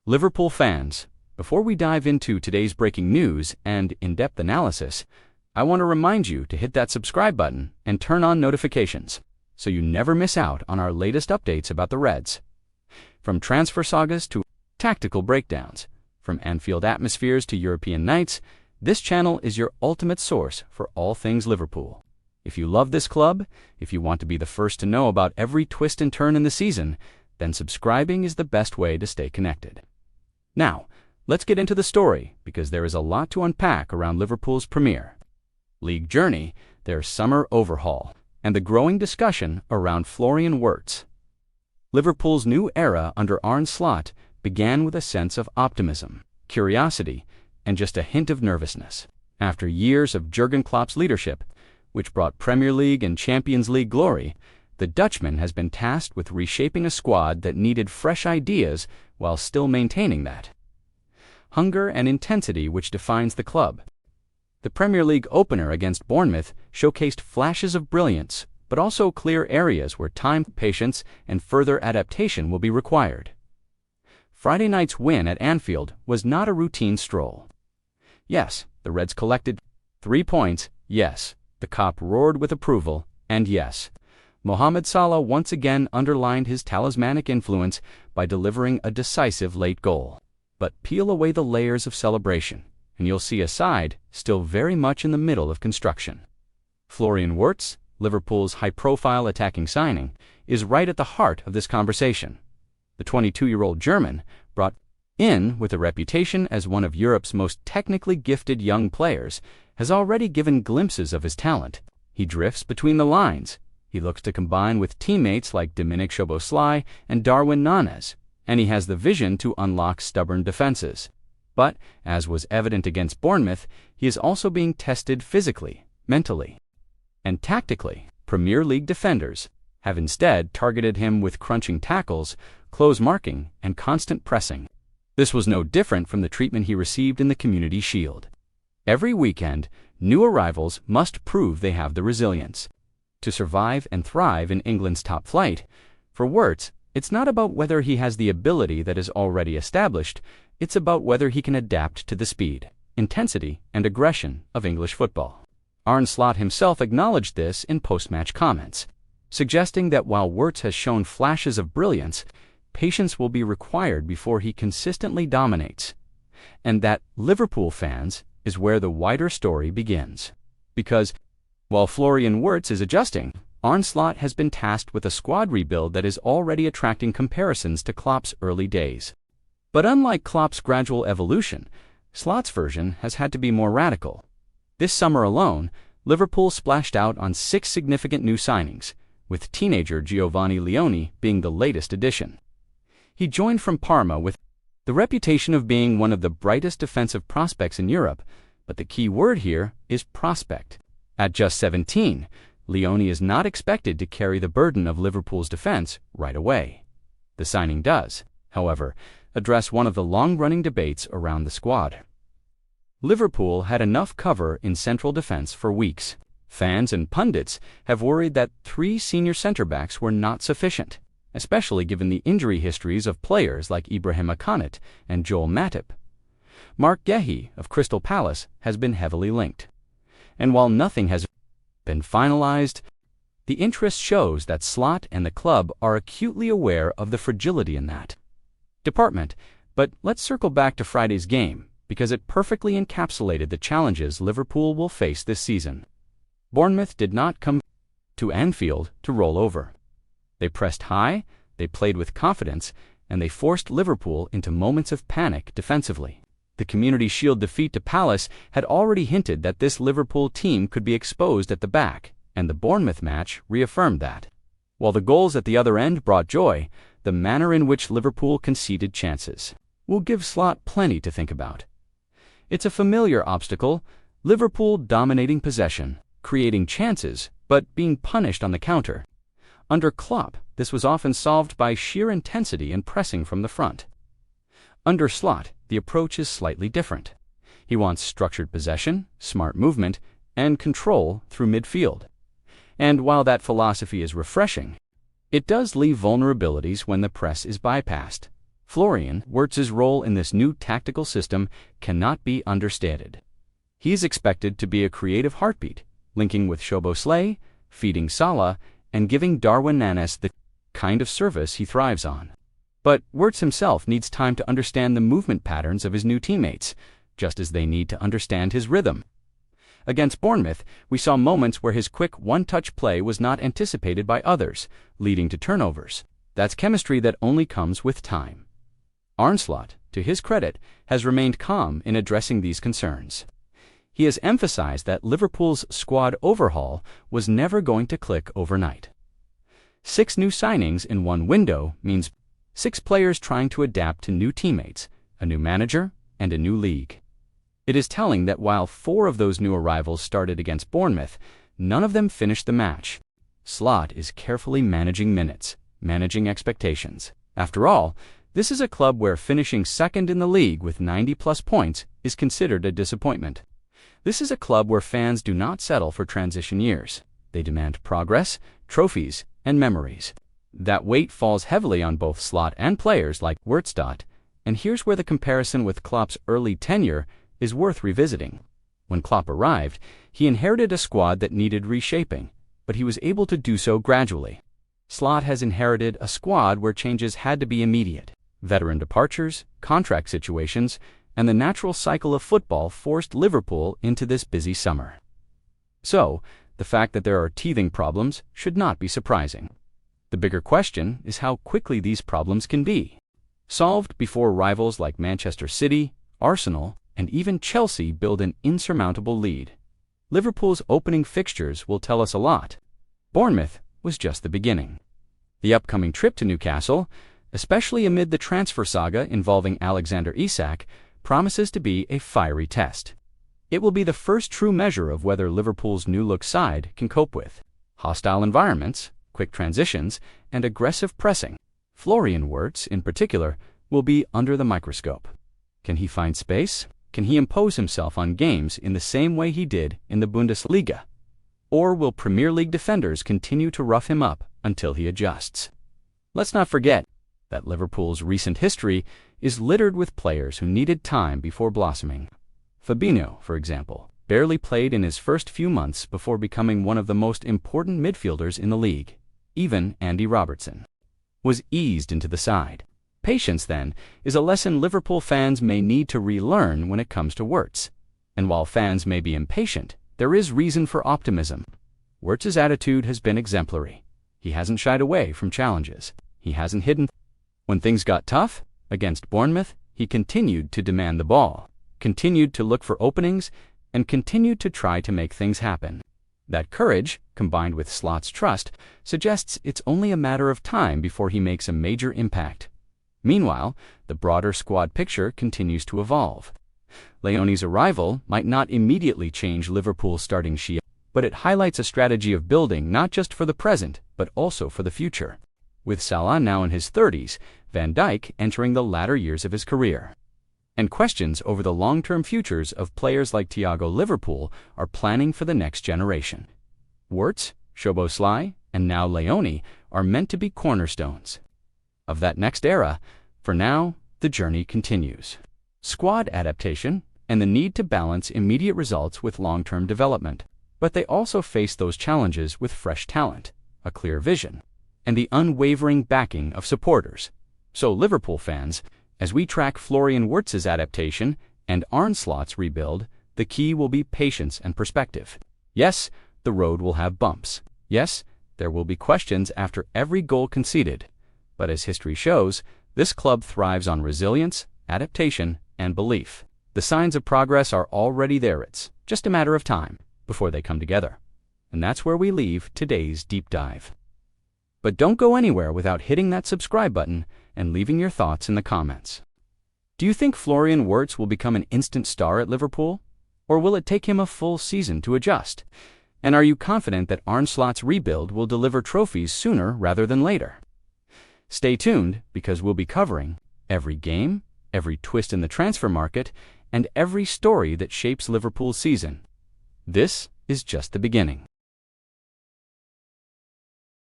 Liverpool fans, before we dive into today's breaking news and in-depth analysis, I want to remind you to hit that subscribe button and turn on notifications so you never miss out on our latest updates about the Reds. From transfer sagas to tactical breakdowns, from Anfield atmospheres to European nights, this channel is your ultimate source for all things Liverpool. If you love this club, if you want to be the first to know about every twist and turn in the season, then subscribing is the best way to stay connected. Now, let's get into the story because there is a lot to unpack around Liverpool's Premier League journey, their summer overhaul, and the growing discussion around Florian Wirtz. Liverpool's new era under Arne Slot began with a sense of optimism, curiosity, and just a hint of nervousness. After years of Jurgen Klopp's leadership, which brought Premier League and Champions League glory, the Dutchman has been tasked with reshaping a squad that needed fresh ideas while still maintaining that hunger and intensity which defines the club. The Premier League opener against Bournemouth showcased flashes of brilliance, but also clear areas where time, patience, and further adaptation will be required. Friday night's win at Anfield was not a routine stroll. Yes, the Reds collected 3 points, yes, the Kop roared with approval, and yes, Mohamed Salah once again underlined his talismanic influence by delivering a decisive late goal. But peel away the layers of celebration, and you'll see a side still very much in the middle of construction. Florian Wirtz, Liverpool's high-profile attacking signing, is right at the heart of this conversation. The 22-year-old German, brought in with a reputation as one of Europe's most technically gifted young players, has already given glimpses of his talent. He drifts between the lines. He looks to combine with teammates like Dominik Szoboszlai and Darwin Núñez, and he has the vision to unlock stubborn defenses. But, as was evident against Bournemouth, he is also being tested physically, mentally, and tactically. Premier League defenders have instead targeted him with crunching tackles, close marking, and constant pressing. This was no different from the treatment he received in the Community Shield. Every weekend, new arrivals must prove they have the resilience to survive and thrive in England's top flight. For Wirtz, it's not about whether he has the ability that is already established, it's about whether he can adapt to the speed, intensity, and aggression of English football. Arne Slot himself acknowledged this in post-match comments, suggesting that while Wirtz has shown flashes of brilliance, patience will be required before he consistently dominates, and that Liverpool fans is where the wider story begins. Because, while Florian Wirtz is adjusting, Arne Slot has been tasked with a squad rebuild that is already attracting comparisons to Klopp's early days. But unlike Klopp's gradual evolution, Slot's version has had to be more radical. This summer alone, Liverpool splashed out on 6 significant new signings, with teenager Giovanni Leone being the latest addition. He joined from Parma with the reputation of being one of the brightest defensive prospects in Europe, but the key word here is prospect. At just 17, Leone is not expected to carry the burden of Liverpool's defense right away. The signing does, however, address one of the long-running debates around the squad. Liverpool had enough cover in central defense for weeks. Fans and pundits have worried that 3 senior centre-backs were not sufficient, especially given the injury histories of players like Ibrahima Konate and Joel Matip. Mark Guehi of Crystal Palace has been heavily linked. And while nothing has been finalized, the interest shows that Slot and the club are acutely aware of the fragility in that department. But let's circle back to Friday's game, because it perfectly encapsulated the challenges Liverpool will face this season. Bournemouth did not come to Anfield to roll over. They pressed high, they played with confidence, and they forced Liverpool into moments of panic defensively. The Community Shield defeat to Palace had already hinted that this Liverpool team could be exposed at the back, and the Bournemouth match reaffirmed that. While the goals at the other end brought joy, the manner in which Liverpool conceded chances will give Slot plenty to think about. It's a familiar obstacle, Liverpool dominating possession, creating chances, but being punished on the counter. Under Klopp, this was often solved by sheer intensity and pressing from the front. Under Slot, the approach is slightly different. He wants structured possession, smart movement, and control through midfield. And while that philosophy is refreshing, it does leave vulnerabilities when the press is bypassed. Florian Wirtz's role in this new tactical system cannot be understated. He is expected to be a creative heartbeat, linking with Szoboszlai, feeding Salah, and giving Darwin Núñez the kind of service he thrives on. But Wirtz himself needs time to understand the movement patterns of his new teammates, just as they need to understand his rhythm. Against Bournemouth, we saw moments where his quick one-touch play was not anticipated by others, leading to turnovers. That's chemistry that only comes with time. Arne Slot, to his credit, has remained calm in addressing these concerns. He has emphasized that Liverpool's squad overhaul was never going to click overnight. 6 new signings in one window means 6 players trying to adapt to new teammates, a new manager, and a new league. It is telling that while 4 of those new arrivals started against Bournemouth, none of them finished the match. Slot is carefully managing minutes, managing expectations. After all, this is a club where finishing second in the league with 90+ points is considered a disappointment. This is a club where fans do not settle for transition years. They demand progress, trophies, and memories. That weight falls heavily on both Slot and players like Wirtz. And here's where the comparison with Klopp's early tenure is worth revisiting. When Klopp arrived, he inherited a squad that needed reshaping, but he was able to do so gradually. Slot has inherited a squad where changes had to be immediate. Veteran departures, contract situations, and the natural cycle of football forced Liverpool into this busy summer. So, the fact that there are teething problems should not be surprising. The bigger question is how quickly these problems can be solved before rivals like Manchester City, Arsenal, and even Chelsea build an insurmountable lead. Liverpool's opening fixtures will tell us a lot. Bournemouth was just the beginning. The upcoming trip to Newcastle, especially amid the transfer saga involving Alexander Isak, promises to be a fiery test. It will be the first true measure of whether Liverpool's new-look side can cope with hostile environments, quick transitions, and aggressive pressing. Florian Wirtz, in particular, will be under the microscope. Can he find space? Can he impose himself on games in the same way he did in the Bundesliga? Or will Premier League defenders continue to rough him up until he adjusts? Let's not forget that Liverpool's recent history is littered with players who needed time before blossoming. Fabinho, for example, barely played in his first few months before becoming one of the most important midfielders in the league. Even Andy Robertson was eased into the side. Patience, then, is a lesson Liverpool fans may need to relearn when it comes to Wirtz. And while fans may be impatient, there is reason for optimism. Wirtz's attitude has been exemplary. He hasn't shied away from challenges. He hasn't hidden. When things got tough, against Bournemouth, he continued to demand the ball, continued to look for openings, and continued to try to make things happen. That courage, combined with Slot's trust, suggests it's only a matter of time before he makes a major impact. Meanwhile, the broader squad picture continues to evolve. Leone's arrival might not immediately change Liverpool's starting sheet, but it highlights a strategy of building not just for the present, but also for the future. With Salah now in his 30s, Van Dijk entering the latter years of his career, and questions over the long-term futures of players like Thiago, Liverpool are planning for the next generation. Wirtz, Szoboszlai, and now Leone are meant to be cornerstones of that next era. For now, the journey continues. Squad adaptation and the need to balance immediate results with long-term development. But they also face those challenges with fresh talent, a clear vision, and the unwavering backing of supporters. So Liverpool fans, as we track Florian Wirtz's adaptation and Arne Slot's rebuild, the key will be patience and perspective. Yes, the road will have bumps. Yes, there will be questions after every goal conceded. But as history shows, this club thrives on resilience, adaptation, and belief. The signs of progress are already there. It's just a matter of time before they come together. And that's where we leave today's deep dive. But don't go anywhere without hitting that subscribe button and leaving your thoughts in the comments. Do you think Florian Wirtz will become an instant star at Liverpool? Or will it take him a full season to adjust? And are you confident that Arne Slot's rebuild will deliver trophies sooner rather than later? Stay tuned, because we'll be covering every game, every twist in the transfer market, and every story that shapes Liverpool's season. This is just the beginning.